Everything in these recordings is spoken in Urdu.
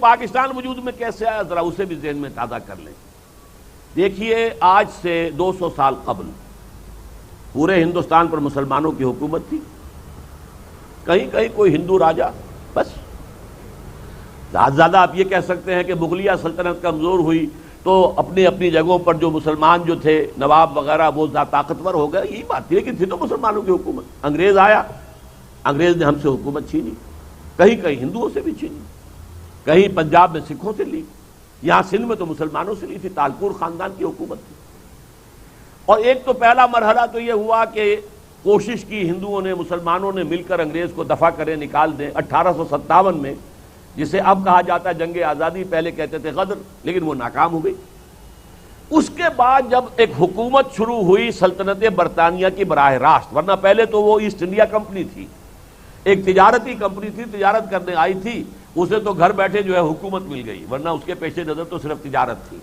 پاکستان وجود میں کیسے آیا ذرا اسے بھی ذہن میں تازہ کر لیں. دیکھیے آج سے 200 سال قبل پورے ہندوستان پر مسلمانوں کی حکومت تھی. کہیں کہیں کوئی ہندو راجا بس. زیادہ آپ یہ کہہ سکتے ہیں کہ مغلیہ سلطنت کمزور ہوئی تو اپنی اپنی جگہوں پر جو مسلمان جو تھے نواب وغیرہ وہ طاقتور ہو گئے, یہی بات تھی. لیکن تھی تو مسلمانوں کی حکومت. انگریز آیا, انگریز نے ہم سے حکومت چھینی, کہیں کہیں ہندوؤں سے بھی چھینی, کہیں پنجاب میں سکھوں سے لی, یہاں سندھ میں تو مسلمانوں سے لی تھی. تالپور خاندان کی حکومت تھی. اور ایک تو پہلا مرحلہ تو یہ ہوا کہ کوشش کی ہندوؤں نے مسلمانوں نے مل کر انگریز کو دفع کریں, نکال دیں 1857 میں, جسے اب کہا جاتا ہے جنگ آزادی, پہلے کہتے تھے غدر, لیکن وہ ناکام ہو گئی. اس کے بعد جب ایک حکومت شروع ہوئی سلطنت برطانیہ کی براہ راست, ورنہ پہلے تو وہ ایسٹ انڈیا کمپنی تھی, ایک تجارتی کمپنی تھی, تجارت کرنے آئی تھی, اسے تو گھر بیٹھے جو ہے حکومت مل گئی, ورنہ اس کے پیش نظر تو صرف تجارت تھی.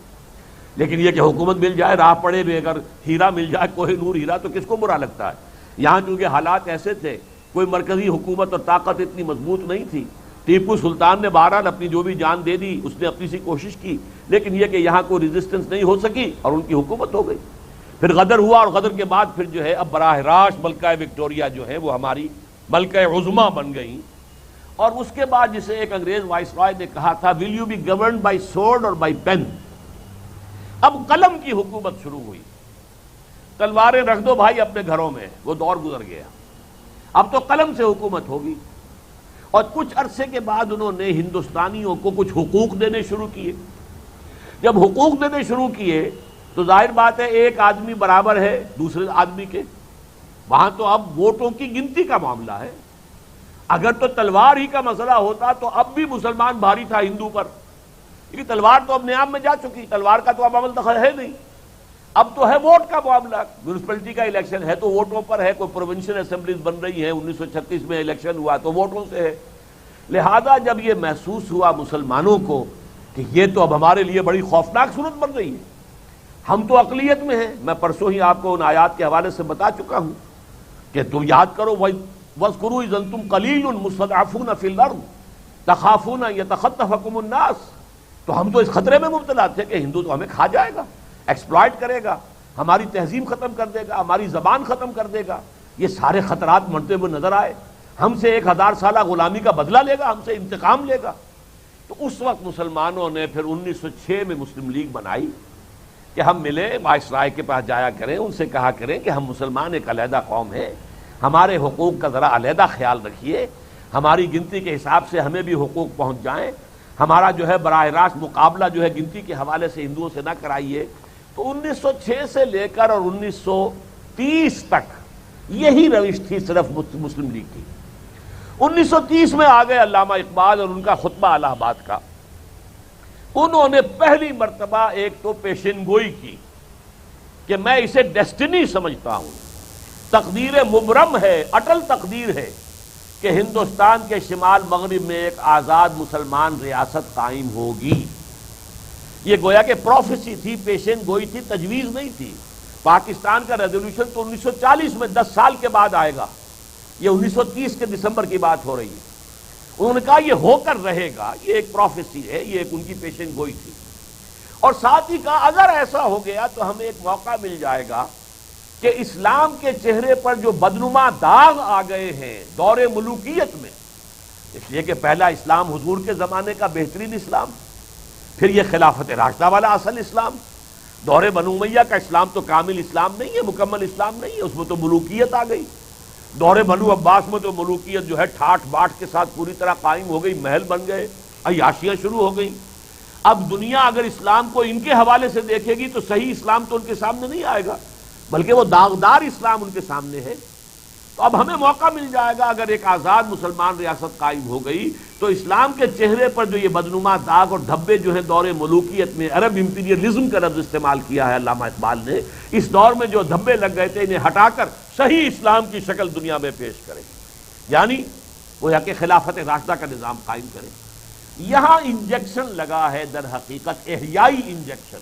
لیکن یہ کہ حکومت مل جائے, راہ پڑے بھی اگر ہیرا مل جائے, کوہ نور ہیرا, تو کس کو برا لگتا ہے. یہاں چونکہ حالات ایسے تھے, کوئی مرکزی حکومت اور طاقت اتنی مضبوط نہیں تھی. ٹیپو سلطان نے بہرحال اپنی جو بھی جان دے دی, اس نے اپنی سی کوشش کی, لیکن یہ کہ یہاں کوئی ریزسٹنس نہیں ہو سکی اور ان کی حکومت ہو گئی. پھر غدر ہوا, اور غدر کے بعد پھر جو ہے اب براہ راست ملکہ وکٹوریہ جو ہے وہ ہماری ملکہ عظمیٰ بن گئی. اور اس کے بعد جسے ایک انگریز وائس رائے نے کہا تھا, will you be governed by sword اور بائی پین. اب قلم کی حکومت شروع ہوئی. تلواریں رکھ دو بھائی اپنے گھروں میں, وہ دور گزر گیا. اب تو قلم سے حکومت ہوگی. اور کچھ عرصے کے بعد انہوں نے ہندوستانیوں کو کچھ حقوق دینے شروع کیے. جب حقوق دینے شروع کیے تو ظاہر بات ہے ایک آدمی برابر ہے دوسرے آدمی کے. وہاں تو اب ووٹوں کی گنتی کا معاملہ ہے. اگر تو تلوار ہی کا مسئلہ ہوتا تو اب بھی مسلمان بھاری تھا ہندو پر, لیکن تلوار تو اب نیام میں جا چکی, تلوار کا تو اب عمل دخل ہے نہیں. اب تو ہے ووٹ کا معاملہ. میونسپلٹی کا الیکشن ہے تو ووٹوں پر ہے, کوئی پروونشل اسمبلیز بن رہی ہیں, 1936 میں الیکشن ہوا تو ووٹوں سے ہے. لہذا جب یہ محسوس ہوا مسلمانوں کو کہ یہ تو اب ہمارے لیے بڑی خوفناک صورت بن رہی ہے, ہم تو اقلیت میں ہیں. میں پرسوں ہی آپ کو ان آیات کے حوالے سے بتا چکا ہوں کہ تم یاد کرو, وَاذْكُرُوا إِذْ أَنْتُمْ قَلِيلٌ مُسْتَضْعَفُونَ فِي الْأَرْضِ تَخَافُونَ أَن يَتَخَطَّفَكُمُ النَّاسُ. تو ہم تو اس خطرے میں مبتلا تھے کہ ہندو تو ہمیں کھا جائے گا, ایکسپلائٹ کرے گا, ہماری تہذیب ختم کر دے گا, ہماری زبان ختم کر دے گا. یہ سارے خطرات منتے ہوئے نظر آئے. ہم سے 1000 سالہ غلامی کا بدلہ لے گا, ہم سے انتقام لے گا. تو اس وقت مسلمانوں نے پھر 1906 میں مسلم لیگ بنائی کہ ہم ملے, وائس رائے کے پاس جایا کریں, ان سے کہا کریں کہ ہم مسلمان ایک علیحدہ قوم ہے, ہمارے حقوق کا ذرا علیحدہ خیال رکھیے, ہماری گنتی کے حساب سے ہمیں بھی حقوق پہنچ جائیں, ہمارا جو ہے براہ راست مقابلہ جو ہے گنتی کے حوالے سے ہندوؤں سے نہ کرائیے. تو 1906 سے لے کر اور 1930 تک یہی روش تھی صرف مسلم لیگ کی. 1930 میں آ گئے علامہ اقبال اور ان کا خطبہ الہ آباد کا. انہوں نے پہلی مرتبہ ایک تو پیشن گوئی کی کہ میں اسے ڈیسٹنی سمجھتا ہوں, تقدیر مبرم ہے, اٹل تقدیر ہے کہ ہندوستان کے شمال مغرب میں ایک آزاد مسلمان ریاست قائم ہوگی. یہ گویا کہ پروفیسی تھی, پیشن گوئی تھی, تجویز نہیں تھی. پاکستان کا ریزولوشن تو 1940 میں 10 سال کے بعد آئے گا, یہ 1930 کے دسمبر کی بات ہو رہی ہے. انہوں نے کہا یہ ہو کر رہے گا, یہ ایک پروفیسی ہے, یہ ایک ان کی پیشن گوئی تھی. اور ساتھ ہی کہا اگر ایسا ہو گیا تو ہمیں ایک موقع مل جائے گا کہ اسلام کے چہرے پر جو بدنما داغ آ گئے ہیں دور ملوکیت میں, اس لیے کہ پہلا اسلام حضور کے زمانے کا بہترین اسلام, پھر یہ خلافت راشدہ والا اصل اسلام, دور بنو امیہ کا اسلام تو کامل اسلام نہیں ہے, مکمل اسلام نہیں ہے, اس میں تو ملوکیت آ گئی. دور بنو عباس میں تو ملوکیت جو ہے ٹھاٹ باٹ کے ساتھ پوری طرح قائم ہو گئی, محل بن گئے, عیاشیاں شروع ہو گئیں. اب دنیا اگر اسلام کو ان کے حوالے سے دیکھے گی تو صحیح اسلام تو ان کے سامنے نہیں آئے گا, بلکہ وہ داغدار اسلام ان کے سامنے ہے. تو اب ہمیں موقع مل جائے گا, اگر ایک آزاد مسلمان ریاست قائم ہو گئی تو اسلام کے چہرے پر جو یہ بدنما داغ اور دھبے جو ہیں دور ملوکیت میں, عرب امپیریلزم کا لفظ استعمال کیا ہے علامہ اقبال نے, اس دور میں جو دھبے لگ گئے تھے انہیں ہٹا کر صحیح اسلام کی شکل دنیا میں پیش کریں, یعنی وہ کہ خلافت راشدہ کا نظام قائم کریں. یہاں انجیکشن لگا ہے در حقیقت احیائی انجیکشن.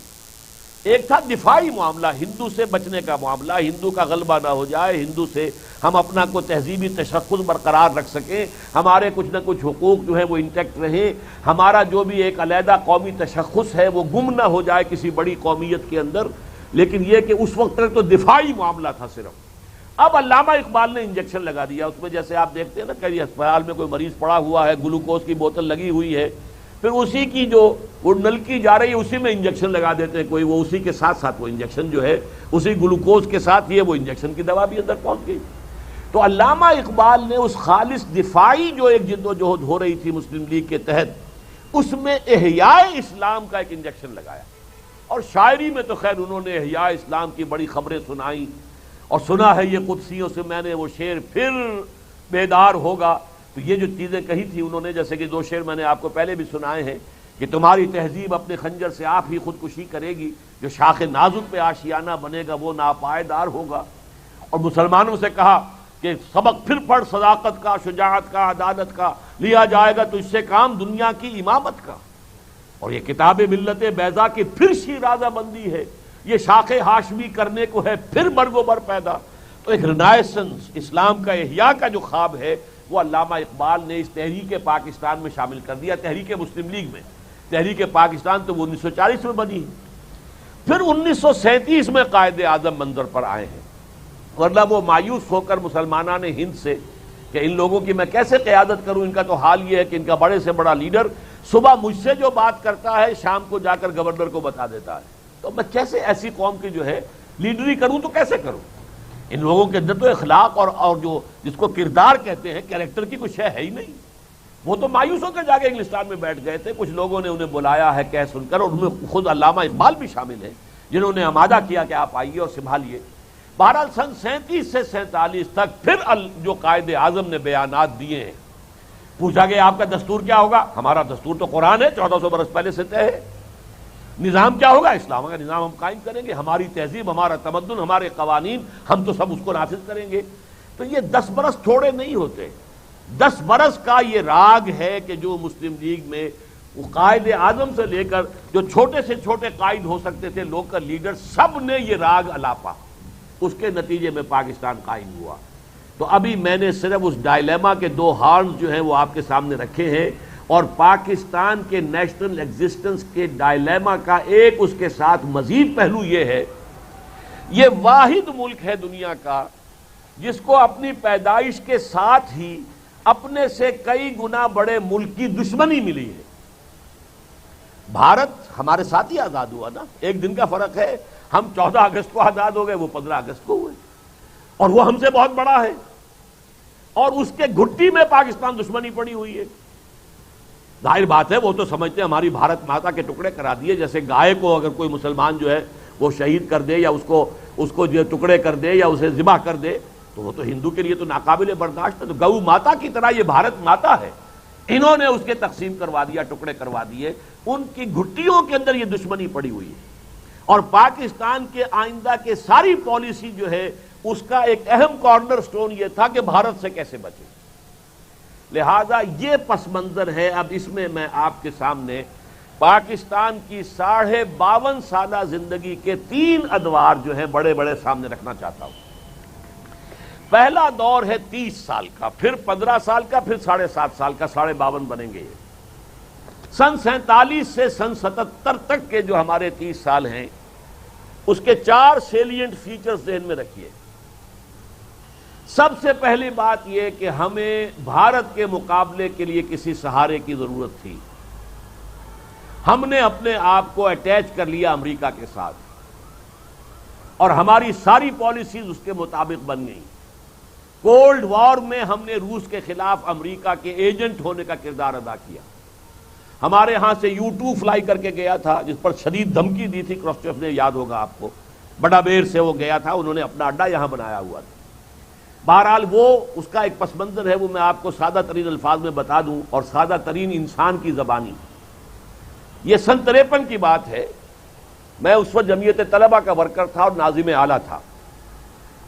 ایک تھا دفاعی معاملہ، ہندو سے بچنے کا معاملہ، ہندو کا غلبہ نہ ہو جائے، ہندو سے ہم اپنا کو تہذیبی تشخص برقرار رکھ سکیں، ہمارے کچھ نہ کچھ حقوق جو ہے وہ انٹیکٹ رہیں، ہمارا جو بھی ایک علیحدہ قومی تشخص ہے وہ گم نہ ہو جائے کسی بڑی قومیت کے اندر۔ لیکن یہ کہ اس وقت تک تو دفاعی معاملہ تھا صرف۔ اب علامہ اقبال نے انجیکشن لگا دیا اس میں، جیسے آپ دیکھتے ہیں نا کئی اسپتال میں کوئی مریض پڑا ہوا ہے، گلوکوز کی بوتل لگی ہوئی ہے، پھر اسی کی جو وہ نلکی جا رہی ہے اسی میں انجیکشن لگا دیتے ہیں کوئی، وہ اسی کے ساتھ ساتھ وہ انجیکشن جو ہے اسی گلوکوز کے ساتھ یہ وہ انجیکشن کی دوا بھی اندر پہنچ گئی۔ تو علامہ اقبال نے اس خالص دفاعی جو ایک جد و جہد ہو رہی تھی مسلم لیگ کے تحت، اس میں احیاء اسلام کا ایک انجیکشن لگایا، اور شاعری میں تو خیر انہوں نے احیاء اسلام کی بڑی خبریں سنائیں، اور سنا ہے یہ قدسیوں سے میں نے وہ شعر پھر بیدار ہوگا۔ تو یہ جو چیزیں کہی تھی انہوں نے، جیسے کہ دو شعر میں نے آپ کو پہلے بھی سنائے ہیں کہ تمہاری تہذیب اپنے خنجر سے آپ ہی خودکشی کرے گی، جو شاخ نازک پہ آشیانہ بنے گا وہ ناپائیدار ہوگا، اور مسلمانوں سے کہا کہ سبق پھر پڑھ صداقت کا، شجاعت کا، عدالت کا، لیا جائے گا تو اس سے کام دنیا کی امامت کا، اور یہ کتاب ملت بیضا کی پھر شیرازہ بندی ہے، یہ شاخ ہاشمی کرنے کو ہے پھر برگ و بر پیدا۔ تو ایک رنائسنس اسلام کا احیاء کا جو خواب ہے وہ علامہ اقبال نے اس تحریک پاکستان میں شامل کر دیا، تحریک مسلم لیگ میں۔ تحریک پاکستان تو وہ 1940 میں بنی ہے، پھر 1937 میں قائد اعظم منظر پر آئے ہیں، ورنہ وہ مایوس ہو کر مسلمانان ہند سے کہ ان لوگوں کی میں کیسے قیادت کروں، ان کا تو حال یہ ہے کہ ان کا بڑے سے بڑا لیڈر صبح مجھ سے جو بات کرتا ہے شام کو جا کر گورنر کو بتا دیتا ہے، تو میں کیسے ایسی قوم کی جو ہے لیڈری کروں، تو کیسے کروں؟ ان لوگوں کے اندر تو اخلاق اور جو جس کو کردار کہتے ہیں، کیریکٹر کی کچھ ہے ہی نہیں۔ وہ تو مایوس ہو کر جا کے انگلستان میں بیٹھ گئے تھے، کچھ لوگوں نے انہیں بلایا ہے کہہ سن کر، اور ان میں خود علامہ اقبال بھی شامل ہیں جنہوں نے آمادہ کیا کہ آپ آئیے اور سنبھالیے۔ بہرحال سن 37 سے 47 تک پھر جو قائد اعظم نے بیانات دیے ہیں، پوچھا کہ آپ کا دستور کیا ہوگا؟ ہمارا دستور تو قرآن ہے، 1400 برس پہلے سے طے ہے۔ نظام کیا ہوگا؟ اسلام کا نظام ہم قائم کریں گے، ہماری تہذیب، ہمارا تمدن، ہمارے قوانین، ہم تو سب اس کو نافذ کریں گے۔ تو یہ 10 برس تھوڑے نہیں ہوتے، 10 برس کا یہ راگ ہے کہ جو مسلم لیگ میں قائد اعظم سے لے کر جو چھوٹے سے چھوٹے قائد ہو سکتے تھے، لوکل لیڈر، سب نے یہ راگ الاپا، اس کے نتیجے میں پاکستان قائم ہوا۔ تو ابھی میں نے صرف اس ڈائلیما کے 2 ہارنز جو ہیں وہ آپ کے سامنے رکھے ہیں، اور پاکستان کے نیشنل ایگزسٹنس کے ڈائلیما کا ایک اس کے ساتھ مزید پہلو یہ ہے، یہ واحد ملک ہے دنیا کا جس کو اپنی پیدائش کے ساتھ ہی اپنے سے کئی گنا بڑے ملک کی دشمنی ملی ہے۔ بھارت ہمارے ساتھ ہی آزاد ہوا نا، ایک دن کا فرق ہے، ہم 14 اگست کو آزاد ہو گئے، وہ 15 اگست کو ہوئے، اور وہ ہم سے بہت بڑا ہے، اور اس کے گھٹی میں پاکستان دشمنی پڑی ہوئی ہے۔ ظاہر بات ہے وہ تو سمجھتے ہیں ہماری بھارت ماتا کے ٹکڑے کرا دیے، جیسے گائے کو اگر کوئی مسلمان جو ہے وہ شہید کر دے یا اس کو جو ٹکڑے کر دے یا اسے ذبح کر دے تو وہ تو ہندو کے لیے تو ناقابل برداشت ہے۔ تو گو ماتا کی طرح یہ بھارت ماتا ہے، انہوں نے اس کے تقسیم کروا دیا، ٹکڑے کروا دیے، ان کی گھٹیوں کے اندر یہ دشمنی پڑی ہوئی ہے، اور پاکستان کے آئندہ کے ساری پالیسی جو ہے اس کا ایک اہم کارنر سٹون یہ تھا کہ بھارت سے کیسے بچے۔ لہذا یہ پس منظر ہے۔ اب اس میں میں آپ کے سامنے پاکستان کی 52.5 سالہ زندگی کے 3 ادوار جو ہیں بڑے بڑے سامنے رکھنا چاہتا ہوں۔ پہلا دور ہے 30 سال کا، پھر 15 سال کا، پھر 7.5 سال کا، 52.5 بنیں گے یہ۔ سن 47 سے سن 77 تک کے جو ہمارے 30 سال ہیں اس کے 4 سیلینٹ فیچرز ذہن میں رکھیے۔ سب سے پہلی بات یہ کہ ہمیں بھارت کے مقابلے کے لیے کسی سہارے کی ضرورت تھی۔ ہم نے اپنے آپ کو اٹیچ کر لیا امریکہ کے ساتھ، اور ہماری ساری پالیسیز اس کے مطابق بن گئیں۔ کولڈ وار میں ہم نے روس کے خلاف امریکہ کے ایجنٹ ہونے کا کردار ادا کیا۔ ہمارے ہاں سے U-2 فلائی کر کے گیا تھا، جس پر شدید دھمکی دی تھی کرسچف نے، یاد ہوگا آپ کو، بڑا بیر سے وہ گیا تھا، انہوں نے اپنا اڈا یہاں بنایا ہوا تھا۔ بہرحال وہ اس کا ایک پس منظر ہے، وہ میں آپ کو سادہ ترین الفاظ میں بتا دوں، اور سادہ ترین انسان کی زبانی۔ یہ سن 53 کی بات ہے، میں اس وقت جمعیت طلبہ کا ورکر تھا اور ناظم اعلیٰ تھا۔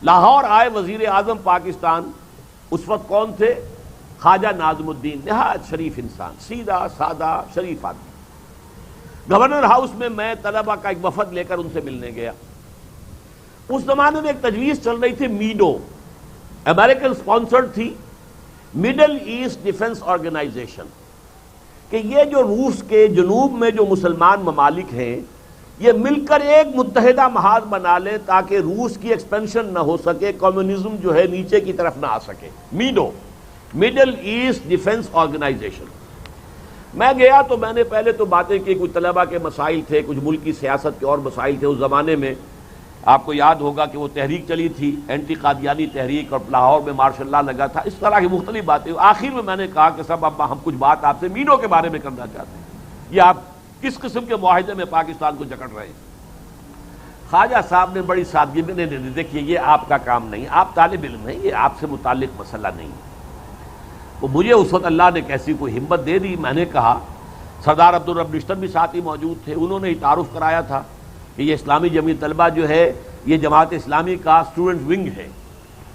لاہور آئے وزیر اعظم پاکستان، اس وقت کون تھے؟ خواجہ ناظم الدین، نہایت شریف انسان، سیدھا سادہ شریف آدمی۔ گورنر ہاؤس میں میں طلبہ کا ایک وفد لے کر ان سے ملنے گیا. اس زمانے میں ایک تجویز چل رہی تھی میڈو، امریکن سپانسرڈ تھی، مڈل ایسٹ ڈیفنس آرگنائزیشن، کہ یہ جو روس کے جنوب میں جو مسلمان ممالک ہیں یہ مل کر ایک متحدہ محاذ بنا لیں تاکہ روس کی ایکسپینشن نہ ہو سکے، کمیونزم جو ہے نیچے کی طرف نہ آ سکے. MEDO, Middle East Defence Organisation. میں گیا تو میں نے پہلے تو باتیں کی، کچھ طلبہ کے مسائل تھے، کچھ ملک کی سیاست کے اور مسائل تھے. اس زمانے میں آپ کو یاد ہوگا کہ وہ تحریک چلی تھی، اینٹی قادیانی تحریک، اور لاہور میں مارشل لا لگا تھا، اس طرح کی مختلف باتیں. آخر میں نے کہا کہ صاحب اب ہم کچھ بات آپ سے میڈو کے بارے میں کرنا چاہتے ہیں، یہ آپ کس قسم کے معاہدے میں پاکستان کو جکڑ رہے ہیں. خواجہ صاحب نے بڑی سادگی میں نہیں، دیکھیے یہ آپ کا کام نہیں، آپ طالب علم ہیں، یہ آپ سے متعلق مسئلہ نہیں ہے. وہ مجھے اس وقت اللہ نے کیسی کوئی ہمت دے دی. میں نے کہا، سردار عبدالرب نشتر بھی ساتھ ہی موجود تھے، انہوں نے ہی تعارف کرایا تھا کہ یہ اسلامی جمعیت طلبہ جو ہے یہ جماعت اسلامی کا اسٹوڈنٹ ونگ ہے.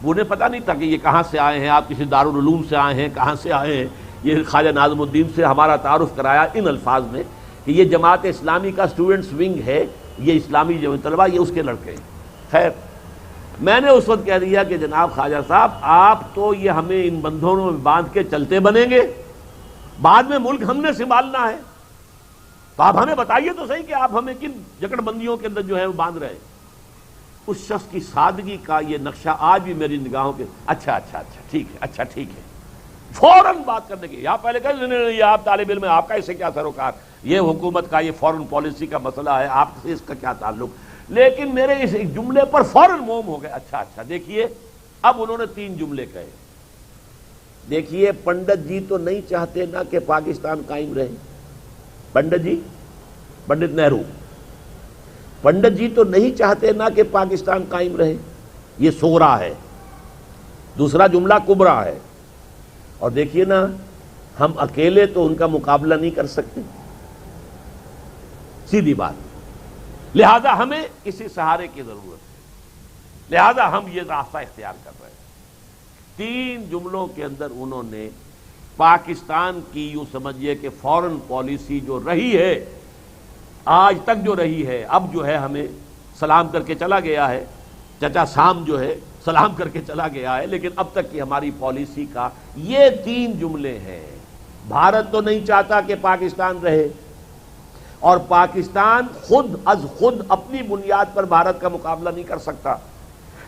انہیں پتہ نہیں تھا کہ یہ کہاں سے آئے ہیں، آپ کسی دارالعلوم سے آئے ہیں، کہاں سے آئے ہیں. یہ خواجہ ناظم الدین سے ہمارا تعارف کرایا ان الفاظ میں کہ یہ جماعت اسلامی کا اسٹوڈنٹس ونگ ہے، یہ اسلامی جمعیت طلبہ، یہ اس کے لڑکے ہیں. خیر، میں نے اس وقت کہہ دیا کہ جناب خواجہ صاحب آپ تو یہ ہمیں ان بندھنوں میں باندھ کے چلتے بنیں گے، بعد میں ملک ہم نے سنبھالنا ہے، تو آپ ہمیں بتائیے تو صحیح کہ آپ ہمیں کن جکڑ بندیوں کے اندر جو ہے وہ باندھ رہے ہیں. اس شخص کی سادگی کا یہ نقشہ آج بھی میری نگاہوں کے اچھا ٹھیک ہے، اچھا ٹھیک ہے، فوراً بات کرنے کی. یا پہلے کہتے نہیں، یہ آپ طالب علم ہیں، آپ کا اس سے کیا سروکار، یہ حکومت کا، یہ فورن پالیسی کا مسئلہ ہے، آپ سے اس کا کیا تعلق. لیکن میرے اس ایک جملے پر فوراً موم ہو گئے. اچھا دیکھیے، اب انہوں نے 3 جملے کہے. دیکھیے، پنڈت جی تو نہیں چاہتے نا کہ پاکستان قائم رہے. پنڈت جی، پنڈت نہرو، پنڈت جی تو نہیں چاہتے نا کہ پاکستان قائم رہے. یہ صغرا ہے. دوسرا جملہ کبرا ہے. اور دیکھیے نا، ہم اکیلے تو ان کا مقابلہ نہیں کر سکتے، سیدھی بات. لہذا ہمیں کسی سہارے کی ضرورت ہے، لہذا ہم یہ راستہ اختیار کر رہے ہیں. 3 جملوں کے اندر انہوں نے پاکستان کی یوں سمجھیے کہ فورن پالیسی جو رہی ہے آج تک جو رہی ہے، اب جو ہے ہمیں سلام کر کے چلا گیا ہے، چچا سام جو ہے سلام کر کے چلا گیا ہے، لیکن اب تک کی ہماری پالیسی کا یہ 3 جملے ہیں. بھارت تو نہیں چاہتا کہ پاکستان رہے، اور پاکستان خود از خود اپنی بنیاد پر بھارت کا مقابلہ نہیں کر سکتا،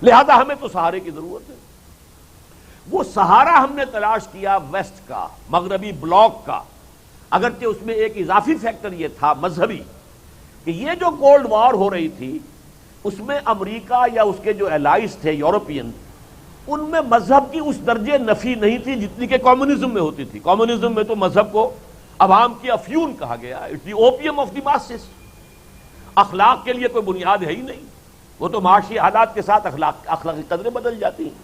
لہذا ہمیں تو سہارے کی ضرورت ہے. وہ سہارا ہم نے تلاش کیا ویسٹ کا، مغربی بلاک کا، اگرچہ اس میں ایک اضافی فیکٹر یہ تھا مذہبی، کہ یہ جو کولڈ وار ہو رہی تھی اس میں امریکہ یا اس کے جو الائز تھے یورپین، ان میں مذہب کی اس درجے نفی نہیں تھی جتنی کہ کمیونزم میں ہوتی تھی. کمیونزم میں تو مذہب کو عوام کی افیون کہا گیا، it's the opium of the masses. اخلاق کے لیے کوئی بنیاد ہے ہی نہیں، وہ تو معاشی حالات کے ساتھ اخلاقی قدریں بدل جاتی ہیں.